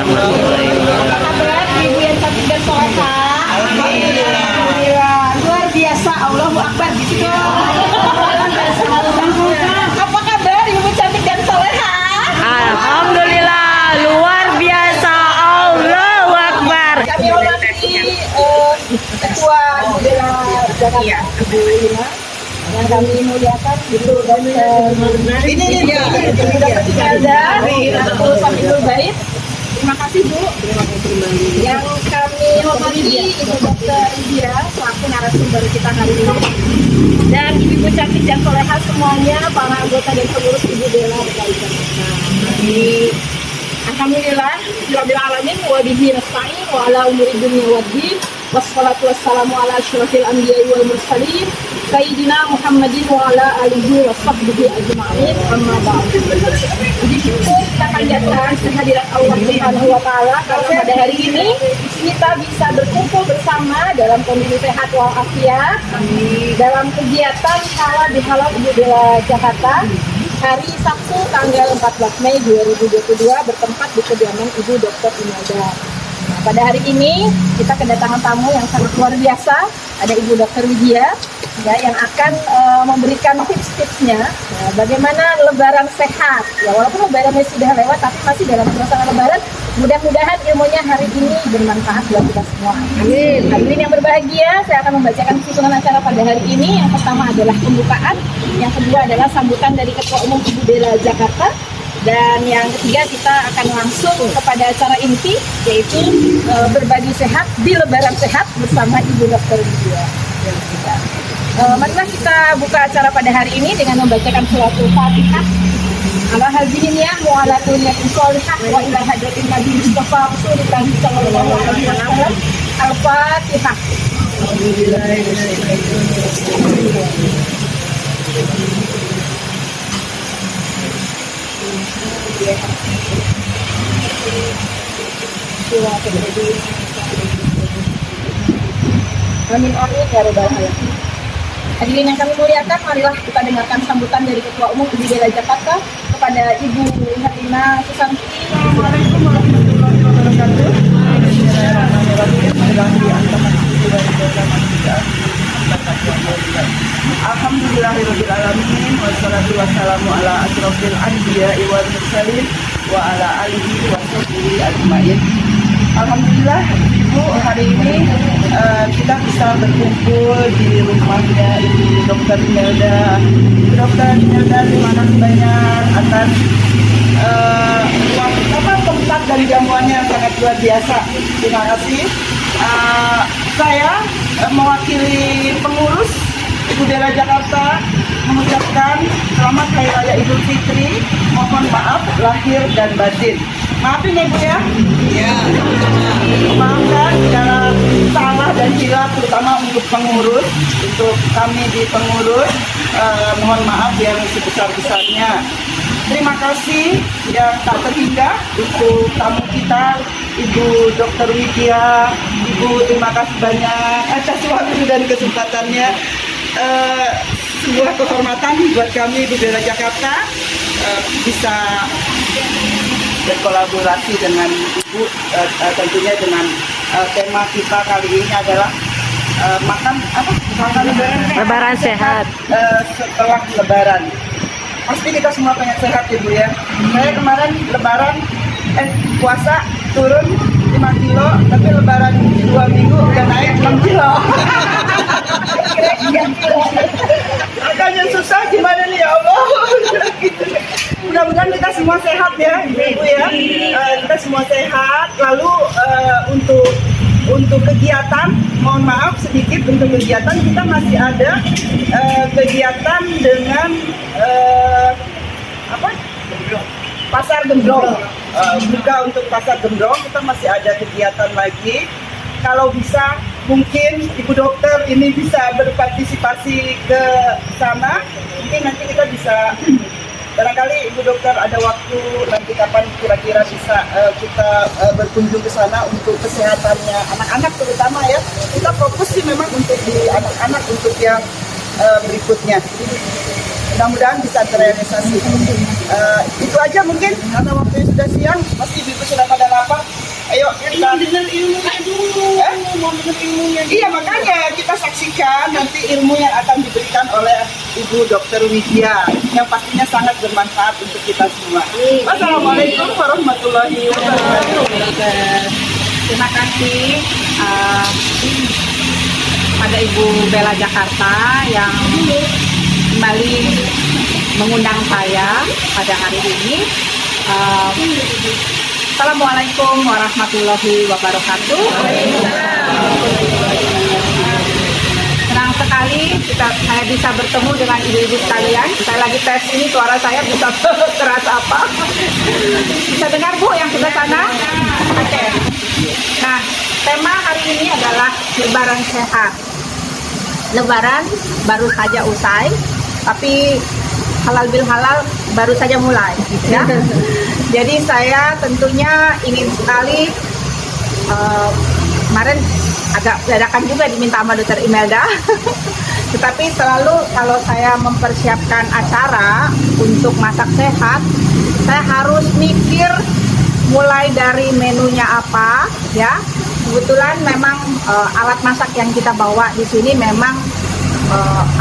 warahmatullahi wabarakatuh. Ibu yang cantik dan soleha. Alhamdulillah. Luar biasa. Allahu Akbar gitu. Apa kabar Ibu cantik dan soleha? Alhamdulillah luar biasa. Allahu Akbar. Kami hormati Ketua Bela Jakarta Ibu Lina yang kami muliakan itu dan ini dia ada urusan Ibu Bait. Terima kasih Bu. Yang kami hormati Ibu Dokter Lydia selaku narasumber kita hari ini dan ibu cantik dan soleha semuanya, para anggota dan pengurus Ibu Bela Jakarta. Alhamdulillah, Rabbil Alamin, wa bihi nasta'in, wa ala umuri dunya waddin, wassalatu wassalamu ala asyrafil anbiya'i wal mursalin, Sayyidina Muhammadin wa ala alihi wa sahbihi ajma'in, amma ba'du. Puji syukur kita panjatkan kehadirat Allah Subhanahu wa Ta'ala karena pada hari ini kita bisa berkumpul bersama dalam kondisi sehat walafiat dalam kegiatan halal bihalal Ibu Bela Jakarta hari Sabtu tanggal 14 Mei 2022 bertempat di kediaman Ibu Dr. Imelda. Nah, pada hari ini kita kedatangan tamu yang sangat luar biasa, ada Ibu Dr. Lydia ya, yang akan memberikan tips-tipsnya ya, bagaimana lebaran sehat. Ya, walaupun lebarannya sudah lewat tapi masih dalam suasana lebaran. Mudah-mudahan ilmunya hari ini bermanfaat buat kita semua. Amin. Hadirin yang berbahagia, saya akan membacakan susunan acara pada hari ini. Yang pertama adalah pembukaan, yang kedua adalah sambutan dari Ketua Umum Ibu Bela Jakarta, dan yang ketiga kita akan langsung kepada acara inti, yaitu berbagi sehat di Lebaran Sehat bersama Ibu Dr. Lydia. Marilah kita buka acara pada hari ini dengan membacakan suratul Fatihah. Ala hadhihi wa ala kulliyatin sholihah wa ila hadratin Nabi Mustafa Rasulullah sallallahu alaihi wasallam. Al-Fatihah. Amin amin ya rabbal alamin. Hadirin yang kami muliakan, marilah kita dengarkan sambutan dari Ketua Umum Ibu Bela Jakarta kepada Ibu Herlina Susanti. Assalamualaikum warahmatullahi wabarakatuh. Alhamdulillahirabbil alamin wassalatu wassalamu ala asyrofil anbiya'i wal mursalin wa ala alihi wa sahbihi ajmain. Alhamdulillah Ibu, hari ini kita bisa berkumpul di rumahnya Ibu Dr. Imelda. Ibu Dr. Imelda terima kasih banyak atas tempat dan jamuannya yang sangat luar biasa. Terima kasih. Saya mewakili pengurus Ibu Bela Jakarta mengucapkan selamat Hari Raya Idul Fitri. Mohon maaf lahir dan batin. Maafin ya Bu ya. Iya. Maafkan segala salah dan hilaf, terutama untuk pengurus, untuk kami di pengurus. Mohon maaf yang sebesar-besarnya. Terima kasih yang tak terhingga untuk tamu kita, Ibu Dr. Lydia. Ibu, terima kasih banyak atas waktu dan kesempatannya. Sebuah kehormatan buat kami Ibu Bela Jakarta bisa berkolaborasi dengan Ibu, tentunya dengan tema kita kali ini adalah makan Lebaran sehat. Setelah Lebaran. Pasti kita semua pengen sehat Ibu ya. Saya kemarin Lebaran puasa turun 5 kilo, tapi Lebaran 2 minggu udah naik 6 kilo. Makanya susah gimana nih ya Allah. Mudah-mudahan kita semua sehat ya Ibu ya. Kita semua sehat. Lalu untuk kegiatan, mohon maaf sedikit, untuk kegiatan kita masih ada kegiatan dengan Pasar Gembrong. Juga untuk Pasar Gembrong kita masih ada kegiatan lagi. Kalau bisa mungkin Ibu Dokter ini bisa berpartisipasi ke sana. Mungkin nanti kita bisa, barangkali Ibu Dokter ada waktu nanti kapan kira-kira bisa kita berkunjung ke sana untuk kesehatannya anak-anak terutama ya. Kita fokus sih memang untuk di anak-anak untuk yang berikutnya. Mudah-mudahan bisa terrealisasi. Itu aja mungkin karena waktunya sudah siang, pasti ibu sudah pada lapar. Ayo kita dengar ilmunya dulu. Mau dengar ilmunya. Iya, makanya kita saksikan nanti ilmu yang akan diberikan oleh Ibu Dr. Widya yang pastinya sangat bermanfaat untuk kita semua. Wassalamualaikum warahmatullahi wabarakatuh. Terima kasih pada Ibu Bella Jakarta yang kembali mengundang saya pada hari ini. Assalamualaikum warahmatullahi wabarakatuh. Senang sekali saya bisa bertemu dengan ibu-ibu sekalian. Saya lagi tes ini suara saya bisa keras apa. Bisa dengar Bu yang sebelah sana? Oke. Nah, tema hari ini adalah Lebaran sehat. Lebaran baru saja usai, tapi halal bil halal baru saja mulai, ya. Jadi saya tentunya ingin sekali kemarin agak dadakan juga diminta sama Dr. Imelda. Tetapi selalu kalau saya mempersiapkan acara untuk masak sehat, saya harus mikir mulai dari menunya apa, ya. Kebetulan memang alat masak yang kita bawa di sini memang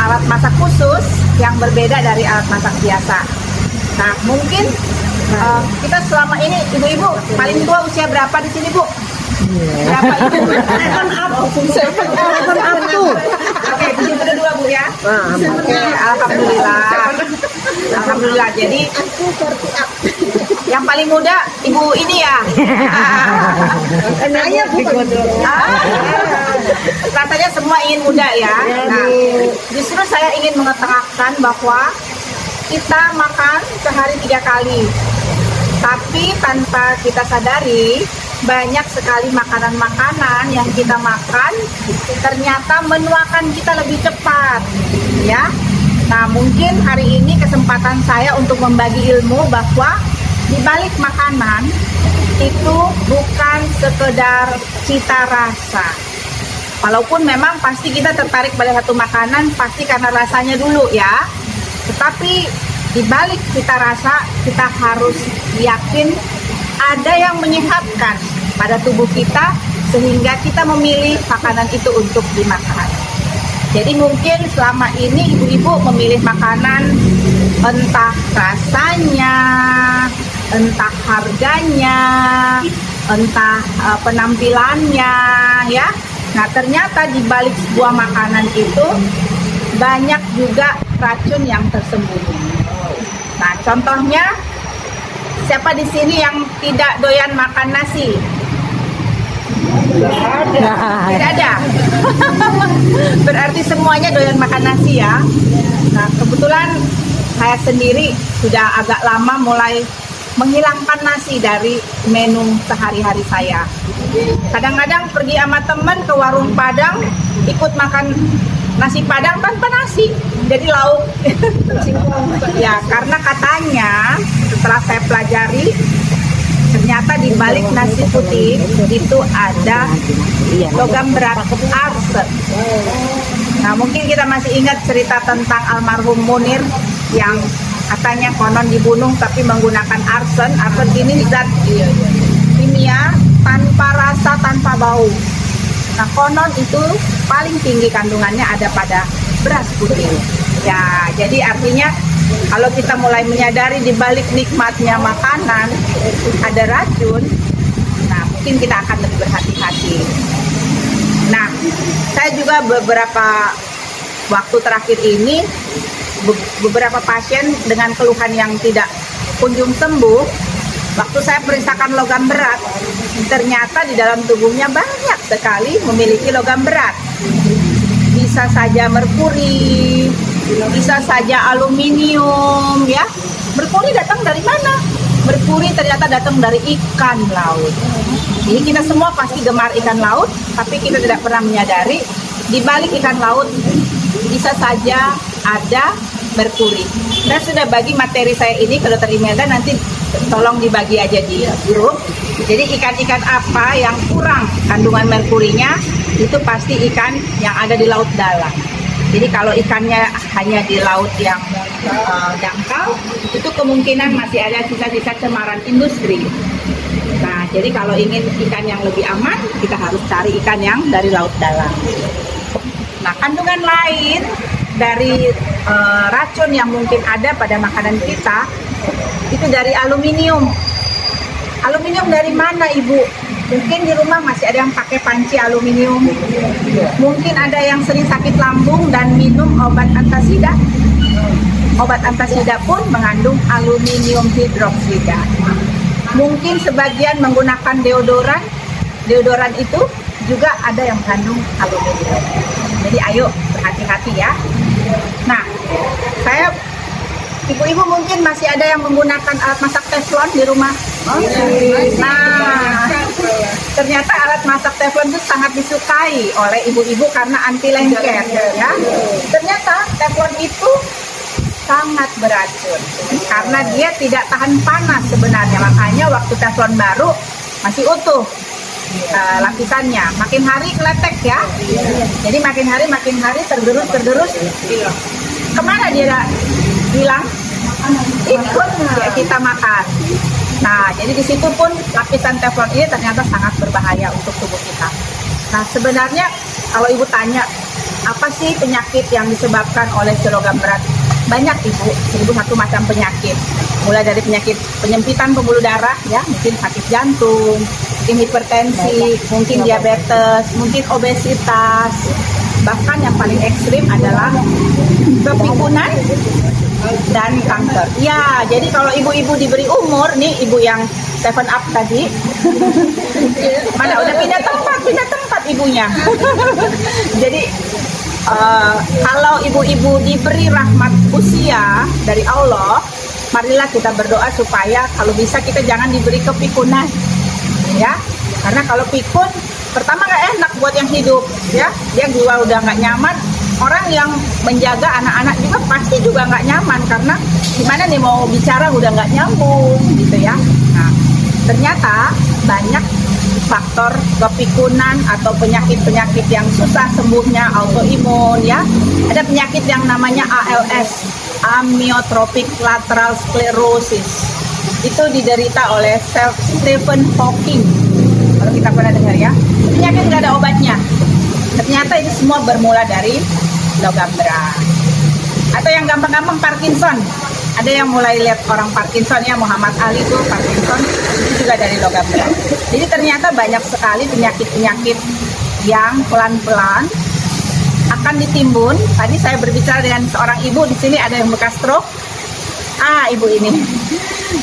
alat masak khusus yang berbeda dari alat masak biasa. Nah, mungkin kita selama ini ibu-ibu paling tua usia berapa di sini, Bu? Berapa ibu? Oke, di sini berdua Bu ya. Oke, alhamdulillah. Alhamdulillah. Jadi yang paling muda ibu ini ya. Rasanya semua ingin muda ya. Nah, justru saya ingin mengatakan bahwa kita makan sehari 3 kali, tapi tanpa kita sadari banyak sekali makanan-makanan yang kita makan ternyata menuakan kita lebih cepat, ya. Nah, mungkin hari ini kesempatan saya untuk membagi ilmu bahwa di balik makanan itu bukan sekedar cita rasa. Walaupun memang pasti kita tertarik pada satu makanan pasti karena rasanya dulu ya. Tetapi di balik cita rasa kita harus yakin ada yang menyehatkan pada tubuh kita sehingga kita memilih makanan itu untuk dimakan. Jadi mungkin selama ini ibu-ibu memilih makanan entah rasanya, entah harganya, entah penampilannya, ya. Nah, ternyata di balik sebuah makanan itu banyak juga racun yang tersembunyi. Nah, contohnya siapa di sini yang tidak doyan makan nasi? Tidak ada. Berarti semuanya doyan makan nasi ya. Nah, kebetulan saya sendiri sudah agak lama mulai menghilangkan nasi dari menu sehari-hari saya. Kadang-kadang pergi sama teman ke warung Padang, ikut makan nasi Padang tanpa nasi, jadi lauk. Ya, karena katanya setelah saya pelajari, ternyata di balik nasi putih itu ada logam berat arsen. Nah, mungkin kita masih ingat cerita tentang almarhum Munir yang katanya konon dibunuh tapi menggunakan arsen. Arsen ini zat kimia tanpa rasa, tanpa bau. Nah, konon itu paling tinggi kandungannya ada pada beras putih. Ya, jadi artinya kalau kita mulai menyadari di balik nikmatnya makanan ada racun, nah mungkin kita akan lebih berhati-hati. Nah, saya juga beberapa waktu terakhir ini beberapa pasien dengan keluhan yang tidak kunjung sembuh, waktu saya periksakan logam berat, ternyata di dalam tubuhnya banyak sekali memiliki logam berat. Bisa saja merkuri, bisa saja aluminium, ya. Merkuri datang dari mana? Merkuri ternyata datang dari ikan laut. Jadi kita semua pasti gemar ikan laut, tapi kita tidak pernah menyadari di balik ikan laut bisa saja ada merkuri. Dan sudah bagi materi saya ini ke Dr. Imelda, nanti tolong dibagi aja di grup. Jadi ikan-ikan apa yang kurang kandungan merkurinya itu pasti ikan yang ada di laut dalam. Jadi kalau ikannya hanya di laut yang dangkal, itu kemungkinan masih ada sisa-sisa cemaran industri. Nah, jadi kalau ingin ikan yang lebih aman, kita harus cari ikan yang dari laut dalam. Nah, kandungan lain dari racun yang mungkin ada pada makanan kita, itu dari aluminium. Aluminium dari mana, Ibu? Mungkin di rumah masih ada yang pakai panci aluminium. Mungkin ada yang sering sakit lambung dan minum obat antasida. Obat antasida pun mengandung aluminium hidroksida. Mungkin sebagian menggunakan deodoran. Deodoran itu juga ada yang mengandung aluminium. Jadi ayo berhati-hati ya. Nah, ibu-ibu mungkin masih ada yang menggunakan alat masak teflon di rumah. Nah, ternyata alat masak teflon itu sangat disukai oleh ibu-ibu karena anti lengket ya. Ternyata teflon itu sangat beracun karena dia tidak tahan panas sebenarnya. Makanya waktu teflon baru masih utuh lapisannya, makin hari keletek ya. Jadi makin hari tergerus. Kemana dia hilang? Ikut ya kita makan. Nah, jadi di situ pun lapisan teflon ini ternyata sangat berbahaya untuk tubuh kita. Nah, sebenarnya kalau ibu tanya apa sih penyakit yang disebabkan oleh logam berat? Banyak ibu, 1001 macam penyakit. Mulai dari penyakit penyempitan pembuluh darah ya, mungkin sakit jantung, mungkin hipertensi, mungkin diabetes, mungkin obesitas. Bahkan yang paling ekstrim adalah kepikunan dan kanker. Ya, jadi kalau ibu-ibu diberi umur, nih ibu yang 7 up tadi, mana udah pindah tempat ibunya. Jadi kalau ibu-ibu diberi rahmat usia dari Allah, marilah kita berdoa supaya kalau bisa kita jangan diberi kepikunan, ya. Karena kalau pikun, pertama nggak enak buat yang hidup, ya. Dia juga udah nggak nyaman. Orang yang menjaga anak-anak juga pasti juga nggak nyaman karena gimana nih mau bicara udah nggak nyambung, gitu ya. Nah, ternyata banyak faktor kepikunan atau penyakit-penyakit yang susah sembuhnya, autoimun ya. Ada penyakit yang namanya ALS, amyotrophic lateral sclerosis. Itu diderita oleh Stephen Hawking. Kalau kita pernah dengar ya, penyakit nggak ada obatnya. Ternyata itu semua bermula dari logam berat. Atau yang gampang-gampang Parkinson. Ada yang mulai lihat orang Parkinson ya, Muhammad Ali itu Parkinson, itu juga dari logam berat. Jadi ternyata banyak sekali penyakit-penyakit yang pelan-pelan akan ditimbun. Tadi saya berbicara dengan seorang ibu, di sini ada yang bekas stroke. Ibu ini.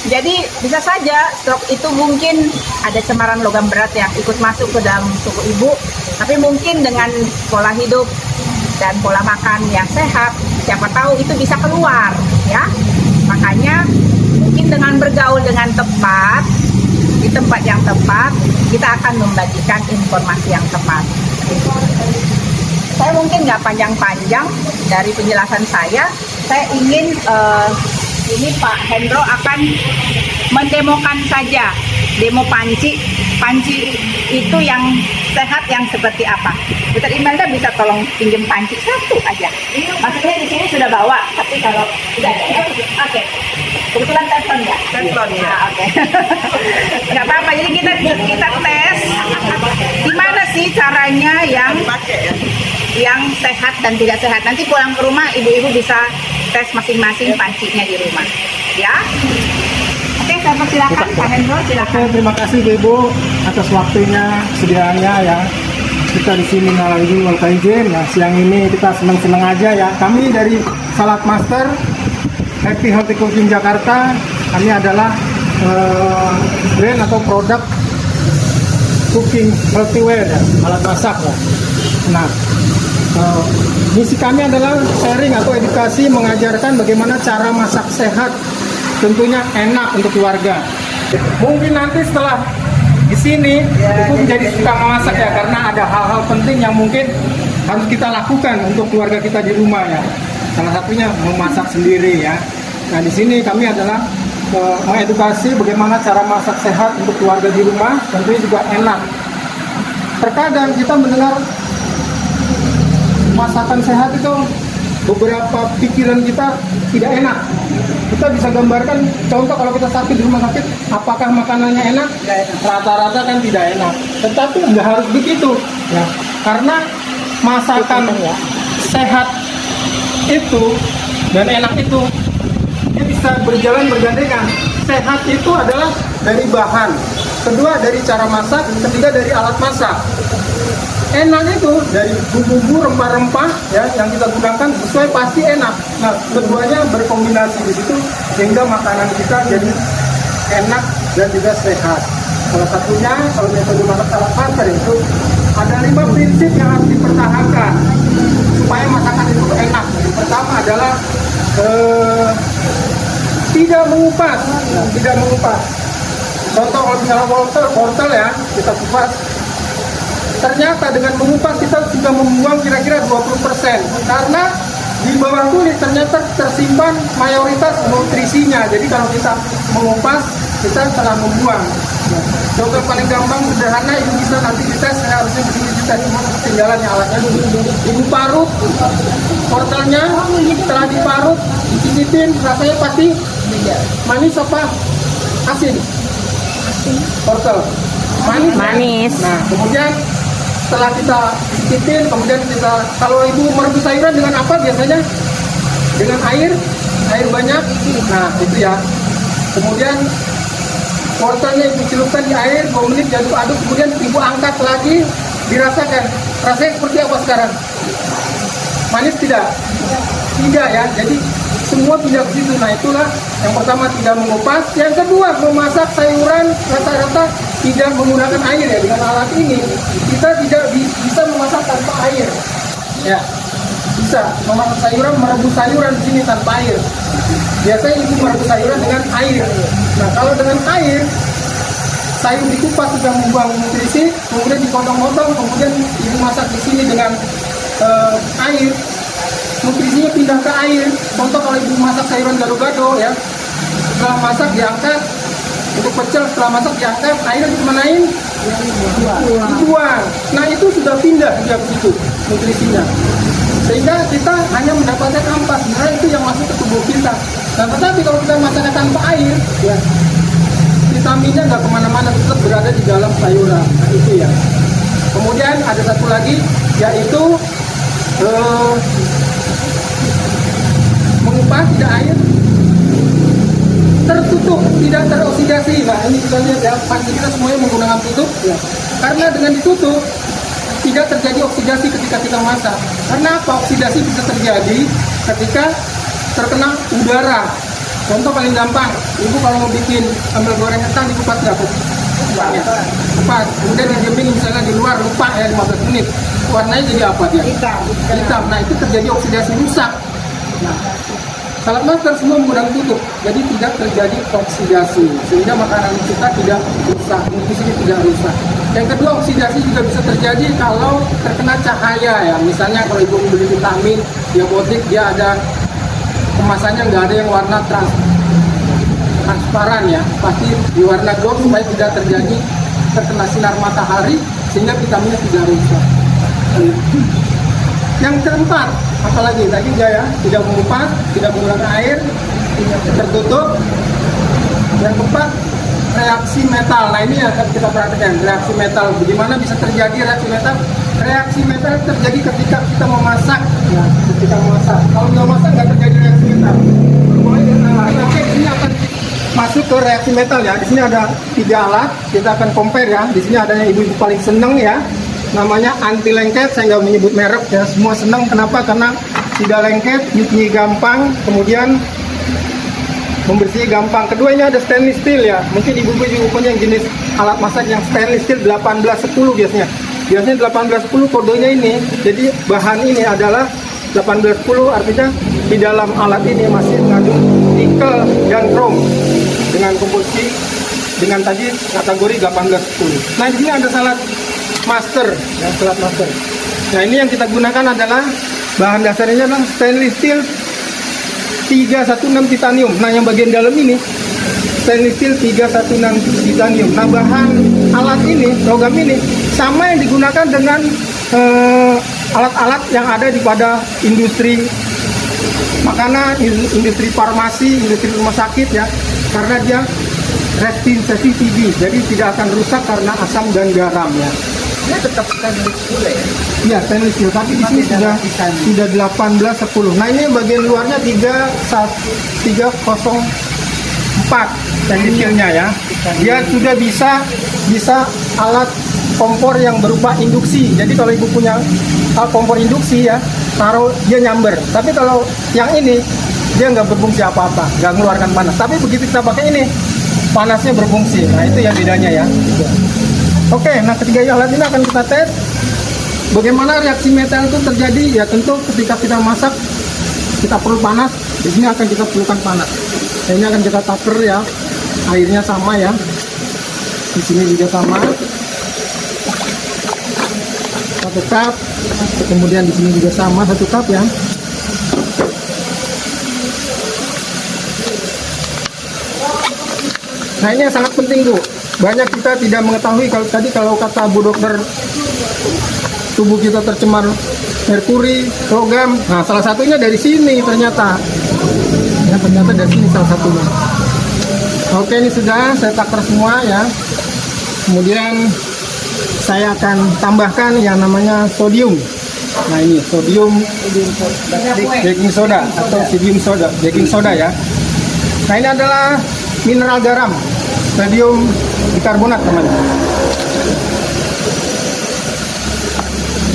Jadi bisa saja stroke itu mungkin ada cemaran logam berat yang ikut masuk ke dalam tubuh ibu, tapi mungkin dengan pola hidup dan pola makan yang sehat, siapa tahu itu bisa keluar ya. Makanya mungkin dengan bergaul dengan tepat di tempat yang tepat, kita akan membagikan informasi yang tepat. Saya mungkin nggak panjang-panjang dari penjelasan saya ingin ini Pak Hendro akan mendemokan saja, demo panci itu yang sehat yang seperti apa. Dokter Imelda bisa tolong pinjam panci satu aja. Maksudnya di sini sudah bawa, tapi kalau sudah ada, oke. Kebetulan telepon ya? Telepon ya. Oke. Nggak apa-apa. Jadi kita tes gimana sih caranya yang sehat dan tidak sehat. Nanti pulang ke rumah ibu-ibu bisa tes masing-masing pancinya di rumah, ya. Oke, saya persilakan Pak Hendro, silakan. Oke, terima kasih Ibu atas waktunya, kesediaannya ya. Kita di sini ngalangi wal izin. Nah, siang ini kita senang-senang aja ya. Kami dari Salad Master Happy Healthy Cooking Jakarta. Kami adalah brand atau produk cooking healthyware ya, alat masak ya. Nah, misi kami adalah sharing atau edukasi, mengajarkan bagaimana cara masak sehat, tentunya enak untuk keluarga. Mungkin nanti setelah di sini Ibu menjadi suka memasak ya, karena ada hal-hal penting yang mungkin harus kita lakukan untuk keluarga kita di rumah ya. Salah satunya memasak sendiri ya. Nah, di sini kami adalah mengedukasi bagaimana cara masak sehat untuk keluarga di rumah, tentunya juga enak. Terkadang kita mendengar masakan sehat itu beberapa pikiran kita tidak enak. Kita bisa gambarkan contoh kalau kita sakit di rumah sakit, apakah makanannya enak? Rata-rata kan tidak enak. Tetapi nggak harus begitu, ya. Karena masakan sehat itu dan enak itu dia bisa berjalan bergandengan. Sehat itu adalah dari bahan, kedua dari cara masak, ketiga dari alat masak. Enak itu dari bumbu-bumbu rempah-rempah ya yang kita gunakan sesuai pasti enak. Nah, keduanya berkombinasi di situ sehingga makanan kita jadi enak dan juga sehat. Salah satunya kalau metode masak alat masak itu ada 5 prinsip yang harus dipertahankan supaya masakan itu enak. Yang pertama adalah tidak mengupas, tidak mengupas. Contoh kalau misalnya wortel ya kita kupas. Ternyata dengan mengupas kita sudah membuang kira-kira 20% karena di bawah kulit ternyata tersimpan mayoritas nutrisinya. Jadi kalau kita mengupas kita telah membuang. Contoh paling gampang sederhana itu bisa nanti dites, harusnya di sini dites semua ketinggalannya alatnya. Ibu parut wortelnya, setelah diparut dicicipin rasanya pasti manis apa asin? Wortel manis. Manis. Nah kemudian setelah kita cicipin, kemudian kita, kalau ibu merebus sayuran dengan apa biasanya? Dengan air banyak. Nah itu ya. Kemudian wortelnya ibu celupkan di air 2 menit diaduk-aduk, kemudian ibu angkat lagi, dirasakan rasanya seperti apa sekarang? Manis tidak? Tidak ya. Jadi semua tidak begitu. Nah itulah yang pertama, tidak mengupas. Yang kedua, memasak sayuran rata-rata tidak menggunakan air ya. Dengan alat ini kita tidak bisa memasak tanpa air ya. Bisa memasak sayuran, merebus sayuran di sini tanpa air. Biasanya ibu merebus sayuran dengan air. Nah kalau dengan air, sayur dikupas sudah membuang nutrisi, kemudian dipotong-potong, kemudian ibu masak di sini dengan air, nutrisinya pindah ke air. Contoh kalau ibu masak sayuran gado-gado ya, setelah masak diangkat, untuk pecel setelah masak diangkat, airnya dikemanain? Dibuang. Nah itu sudah pindah dia begitu nutrisinya, sehingga kita hanya mendapatkan ampas. Sebenarnya itu yang masuk ke tubuh kita. Nah tetapi kalau kita masaknya tanpa air ya, vitaminnya nggak kemana-mana, tetap berada di dalam sayuran. Nah itu ya. Kemudian ada satu lagi yaitu mengupas tidak air, tertutup, tidak teroksidasi. Nah ini kita lihat ya, panci kita semuanya menggunakan tutup ya. Karena dengan ditutup tidak terjadi oksidasi ketika kita masak. Karena apa? Oksidasi bisa terjadi ketika terkena udara. Contoh paling gampang, ibu kalau mau bikin sambal goreng kentang dikupas nggak? Kupas, kemudian didiemin misalnya di luar, lupa ya 15 menit, warnanya jadi apa dia? Hitam. Nah itu terjadi oksidasi, rusak. Nah, salad master semua menggunakan tutup, jadi tidak terjadi oksidasi, sehingga makanan kita tidak rusak, nutrisinya tidak rusak. Yang kedua, oksidasi juga bisa terjadi kalau terkena cahaya ya. Misalnya kalau ibu membeli vitamin, diabotik, dia ada kemasannya nggak ada yang warna transparan ya, pasti di warna gold supaya tidak terjadi terkena sinar matahari sehingga vitaminnya tidak rusak. Yang keempat, apalagi tadi ya, tidak mengupas, tidak menggunakan air, tertutup. Yang keempat, reaksi metal. Nah ini akan kita perhatikan, reaksi metal. Bagaimana bisa terjadi reaksi metal? Reaksi metal terjadi ketika kita memasak. Nah, ketika memasak. Kalau nggak masak nggak terjadi reaksi metal. Oke, ini akan masuk ke reaksi metal ya. Di sini ada 3 alat. Kita akan compare ya. Di sini adanya ibu-ibu paling seneng ya. Namanya anti lengket. Saya nggak menyebut merek ya. Semua senang. Kenapa? Karena tidak lengket, nyucinya gampang. Kemudian membersihnya gampang. Kedua ini ada stainless steel ya. Mungkin ibu-ibu juga punya yang jenis alat masak yang stainless steel 1810 biasanya. Biasanya 1810 kodenya ini. Jadi bahan ini adalah 1810, artinya di dalam alat ini masih mengandung nikel dan krom dengan komposisi dengan tadi kategori 1810. Nah di sini ada salad master ya, salad master. Nah ini yang kita gunakan adalah bahan dasarnya adalah stainless steel 316 titanium. Nah yang bagian dalam ini stainless steel 316 titanium. Nah bahan alat ini, logam ini sama yang digunakan dengan alat-alat yang ada di pada industri makanan, industri farmasi, industri rumah sakit ya, karena dia restin sensitif, jadi tidak akan rusak karena asam dan garam ya. Dia tetap stainless steel ya. Iya, stainless steel, tapi di sini sudah 1810. Nah, ini bagian luarnya 304 stainless steelnya ya. Dia sudah bisa alat kompor yang berupa induksi. Jadi kalau ibu punya kompor induksi ya, taruh dia nyamber. Tapi kalau yang ini dia nggak berfungsi apa-apa, nggak mengeluarkan panas. Tapi begitu kita pakai ini, panasnya berfungsi. Nah, itu yang bedanya ya. Oke, nah ketiga alat ini akan kita tes bagaimana reaksi metal itu terjadi. Ya tentu ketika kita masak kita perlu panas. Di sini akan kita perlukan panas. Nah, ini akan kita taker ya, airnya sama ya. Di sini juga sama. 1 cup. Kemudian di sini juga sama 1 cup ya. Nah, ini yang sangat penting Bu. Banyak kita tidak mengetahui kalau kata Bu Dokter tubuh kita tercemar merkuri, logam. Nah, salah satunya dari sini ternyata. Ya, ternyata dari sini salah satunya. Oke, ini sudah saya takar semua ya. Kemudian saya akan tambahkan yang namanya sodium. Nah, ini sodium baking soda atau baking soda ya. Nah, ini adalah mineral garam, sodium bikarbonat namanya.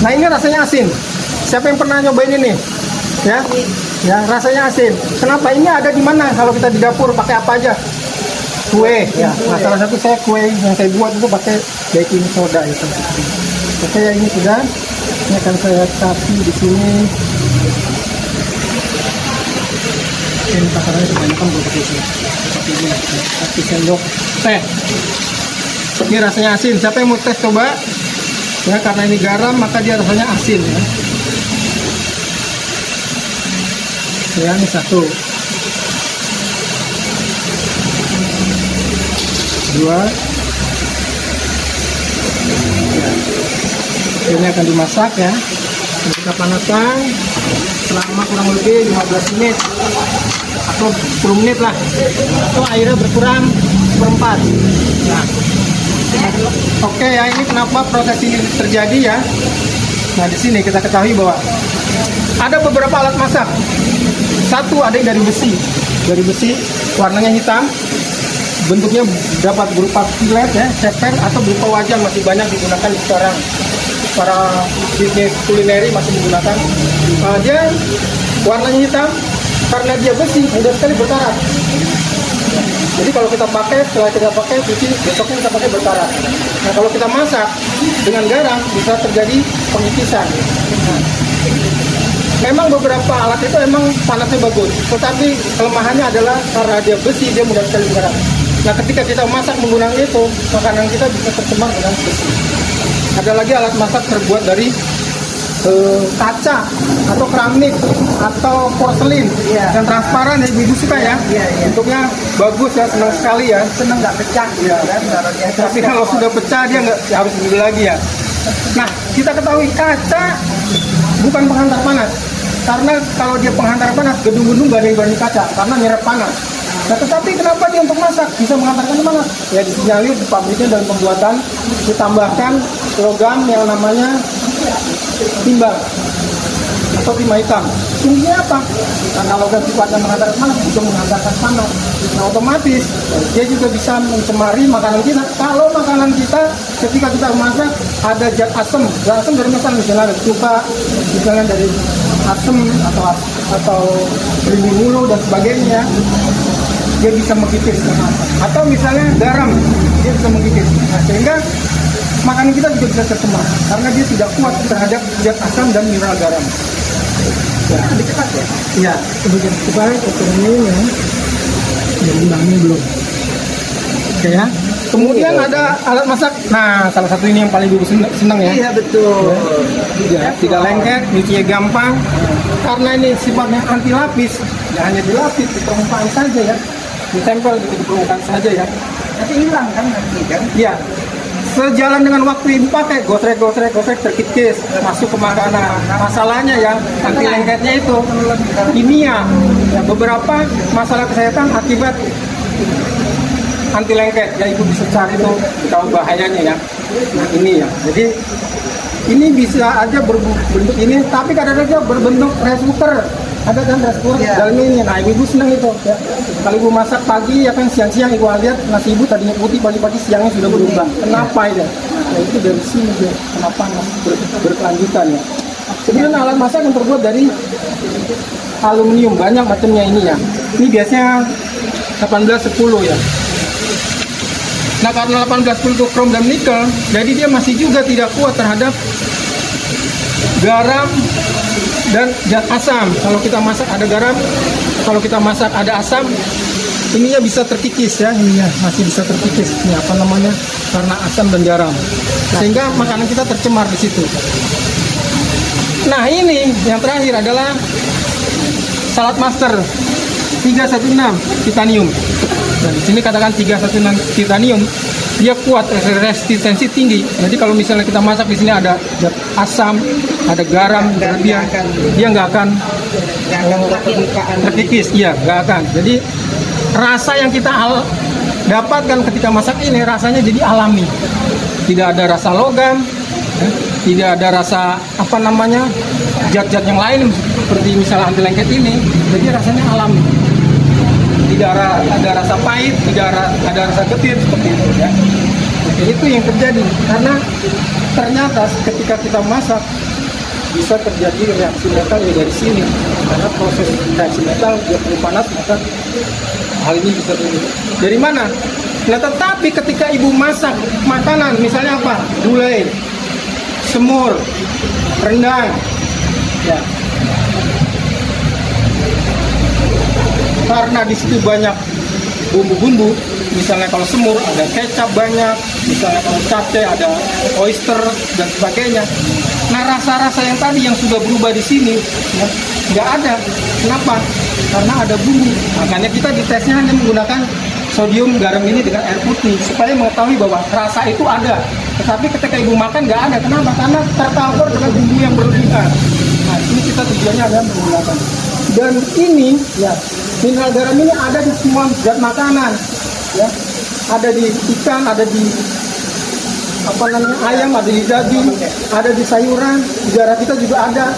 Nah, ini rasanya asin. Siapa yang pernah nyobain ini? Ya, ya rasanya asin. Kenapa? Ini ada di mana? Kalau kita di dapur pakai apa aja? Kue. Ya, nah salah satu saya kue yang saya buat itu pakai baking soda itu. Oke, ya ini sudah. Ini akan saya kasih di sini. Ini takarannya kebanyakan buat pakai ini. Seperti ini, 1 sendok teh. Ini rasanya asin. Siapa yang mau tes coba? Ya, karena ini garam maka dia rasanya asin ya. Ya, ini 1, 2. Ini akan dimasak ya. Kita panaskan selama kurang lebih 15 menit atau 10 menit lah. Atau airnya berkurang 1/4. Nah, oke ya, ini kenapa proses ini terjadi ya. Nah, di sini kita ketahui bahwa ada beberapa alat masak. Satu ada yang dari besi, warnanya hitam, bentuknya dapat berupa skillet ya, ceper atau berupa wajan, masih banyak digunakan sekarang. Para bisnis kulineri masih menggunakan. Dia warnanya hitam karena dia besi, mudah sekali berkarat. Jadi kalau kita pakai, setelah kita pakai cuci, besoknya kita pakai berkarat. Nah, kalau kita masak dengan garam bisa terjadi pengikisan. Nah, memang beberapa alat itu emang panasnya bagus, tetapi kelemahannya adalah karena dia besi, dia mudah sekali berkarat. Nah, ketika kita masak menggunakan itu, makanan kita bisa tercemar dengan besi. Ada lagi alat masak terbuat dari kaca atau keramik atau porselin dan transparan ya, ibu suka ya. Bentuknya bagus ya, senang sekali ya. Seneng nggak pecah ya kan? Tapi kalau sudah pecah dia nggak harus beli lagi ya. Nah, kita ketahui kaca bukan penghantar panas. Karena kalau dia penghantar panas, gedung-gedung nggak ada yang berani kaca karena nyerap panas. Nah, tetapi kenapa dia untuk masak bisa menghantarkan panas? Ya, disinyalir di pabriknya dalam pembuatan ditambahkan logam yang namanya timbang atau timah hitam. Fungsinya apa? Karena logam sifatnya menghantarkan panas, bisa menghantarkan panas. Nah, otomatis dia juga bisa mencemari makanan kita. Kalau makanan kita ketika kita masak ada zat asam, zat asam dari misalnya dari cuka, misalnya dari asam atau berimbing mulu dan sebagainya, dia bisa mengkikis. Atau misalnya garam, dia bisa mengkikis. Nah, sehingga makanan kita juga bisa tercemar karena dia tidak kuat terhadap zat asam dan mineral garam. Ya, dekat ya. Iya, kemudian coba ini ya. Yang bilangnya belum. Oke ya. Kemudian ada alat masak. Nah, salah satu ini yang paling ibu senang ya. Iya betul. Ya, tidak lengket, nyucinya gampang. Karena ini sifatnya anti lapis, ya hanya dilapis di permukaan saja ya. Ditempel di permukaan saja ya. Nanti hilang kan nanti kan? Iya. sejalan dengan waktu ibu pakai gosrek terkikis masuk ke makanan. Masalahnya ya anti lengketnya itu kimia. Ya, beberapa masalah kesehatan akibat anti lengket. Ya ibu bisa cari itu tahu bahayanya ya. Nah, ini ya. Jadi ini bisa aja berbentuk ini, tapi kadang-kadang berbentuk rice cooker. Ada kan rice cooker dalam ini. Nah ibu senang itu ya. Kalau ibu masak pagi ya kan siang-siang ibu lihat nasi ibu tadinya putih pagi-pagi siangnya sudah berubah. Kenapa itu? Nah itu dari sini ya. Kenapa berkelanjutan ya? Sebenarnya alat masak yang terbuat dari aluminium, banyak macamnya ini ya. Ini biasanya 1810 ya. Nah karena 1810 itu krom dan nikel, jadi dia masih juga tidak kuat terhadap garam dan zat asam. Kalau kita masak ada garam, kalau kita masak ada asam, ininya bisa terkikis ya, ininya masih bisa terkikis. Ini apa namanya? Karena asam dan garam, sehingga makanan kita tercemar di situ. Nah ini yang terakhir adalah Salad Master 316 titanium. Nah, di sini katakan 316 titanium, dia kuat, resistensi tinggi. Jadi kalau misalnya kita masak di sini ada asam, ada garam berlebihan, dia nggak akan terkikis, iya nggak akan. Jadi rasa yang kita dapatkan ketika masak ini rasanya jadi alami, tidak ada rasa logam, tidak ada rasa apa namanya zat-zat yang lain seperti misalnya anti lengket ini, jadi rasanya alami. Tidak ada rasa pahit, tidak ada rasa getir seperti itu ya. Oke, itu yang terjadi karena ternyata ketika kita masak bisa terjadi reaksi metal ya dari sini, karena proses reaksi metal dia perlu panas, maka hal ini bisa terjadi. Dari mana? Nah tetapi ketika ibu masak makanan misalnya apa? Gulai, semur, rendang ya, karena di situ banyak bumbu-bumbu, misalnya kalau semur ada kecap banyak, misalnya kalau capcay ada oyster dan sebagainya. Nah rasa-rasa yang tadi yang sudah berubah di sini ya, nggak ada. Kenapa? Karena ada bumbu. Makanya kita di tesnya hanya menggunakan sodium garam ini dengan air putih supaya mengetahui bahwa rasa itu ada. Tetapi ketika ibu makan nggak ada. Kenapa? Karena tercampur dengan bumbu yang berlebihan. Nah ini kita tujuannya adalah menggunakan. Dan ini ya mineral garam ini ada di semua zat makanan ya, ada di ikan, ada di apa namanya ayam, ada di daging, ada di sayuran, di darah kita juga ada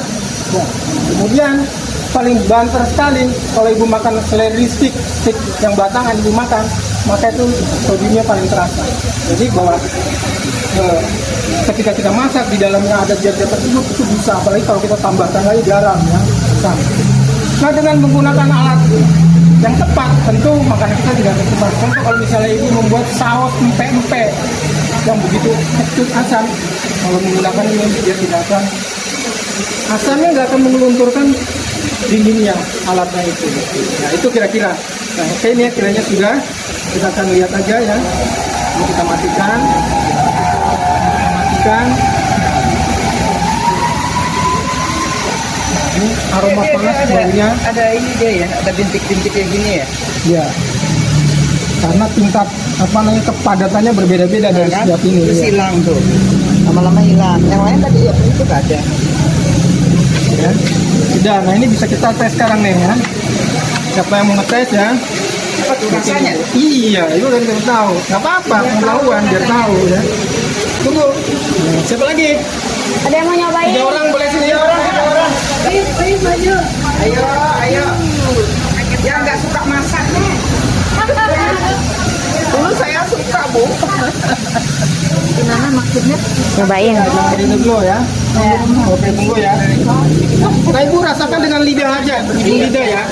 ya. Kemudian paling banter sekali kalau ibu makan seledri stick yang batangan ibu makan, maka itu sodiumnya paling terasa. Jadi bahwa ketika kita masak di dalamnya ada zat-zat tersebut itu bisa, apalagi kalau kita tambahkan lagi garam ya. Nah dengan menggunakan alat yang tepat tentu makanan kita tidak tercemar. Contoh kalau misalnya ibu membuat saus empek-empek yang begitu kecut asam, kalau menggunakan ini dia tidak akan, asamnya nggak akan mengelunturkan dinginnya alatnya itu. Nah itu kira-kira. Nah oke, ini kiranya sudah, kita akan lihat aja ya. Ini kita matikan. Ini aroma panas baunya. Ada ini dia ya, ada bintik-bintik kayak gini ya. Ya. Karena tingkat apa namanya kepadatannya berbeda-beda dari kan? setiap ini. Terus Ya. hilang tuh. Lama-lama hilang. Yang lain tadi ya itu nggak ada. Ya. Sudah, nah ini bisa kita tes sekarang nih ya. Siapa yang mau ngetes ya? Apa tuh rasanya? Iya, itu kan kita tahu. Nggak apa-apa, pengetahuan biar tahu ya. Tunggu. Nah, siapa lagi? Ada yang mau nyobain? 3 orang boleh sini. 3 orang. Ayo. Yang nggak suka masak nih. Dulu saya suka, Bu. Gimana maksudnya? Nyobain. Jadi dulu ya. Oke, tunggu ya. Nah, ibu rasakan dengan lidah aja, hidung lidah ya.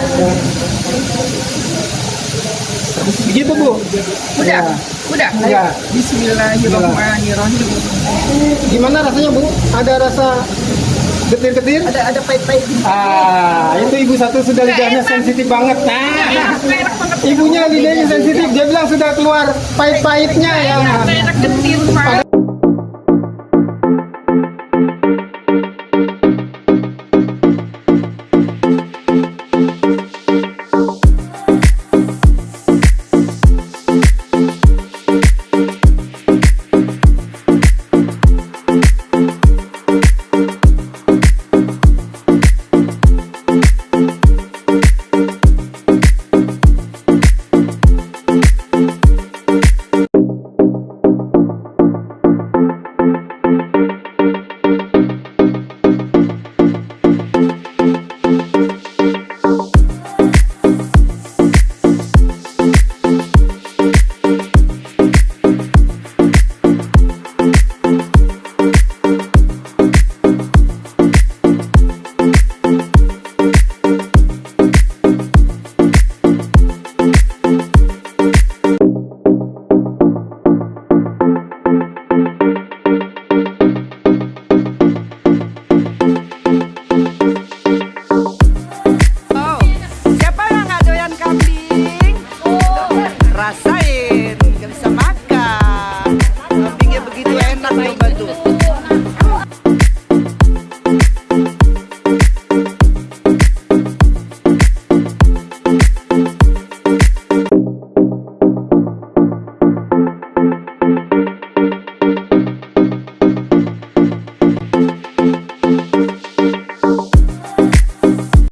Begitu Bu. Udah. Ya. Bismillahirrahmanirrahim. Gimana rasanya Bu? Ada rasa getir-getir? Ada pahit-pahit. Itu ibu satu sudah lidahnya sensitif banget. Nah, ibunya lidahnya sensitif. Dia bilang sudah keluar pahit-pahitnya ya. Enak getir, Pak.